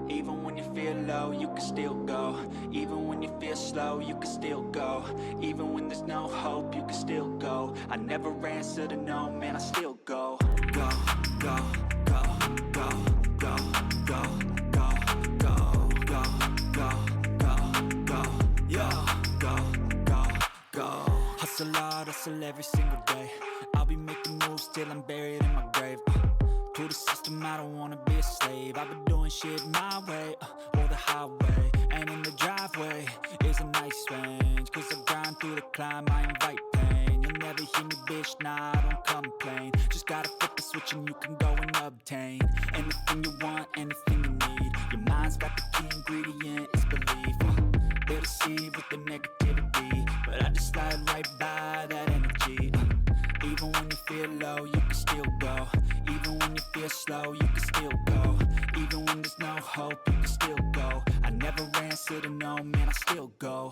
Even when you feel low, you can still go. Even when you feel slow, you can still go. Even when there's no hope, you can still go. I never answer to no, man, I still go. Go, go, go, go, go, go, go, go, go, go, go, go, yo, go, go, go. Hustle hard, hustle every single day. I'll be making moves till I'm buried in my grave. To the system, I don't wanna be a slave. I've been doing shit my way, or the highway. And in the driveway is a nice range. Cause I grind through the climb, I invite pain. You'll never hear me, bitch, nah, I don't complain. Just gotta flip the switch and you can go and obtain anything you want, anything you need. Your mind's got the key ingredient, it's belief. They deceive with the negativity, but I just slide right by that energy. Even when you feel low, you can still go. Even when you feel slow, you can still go. Even when there's no hope, you can still go. I never answer to no, man, I still go.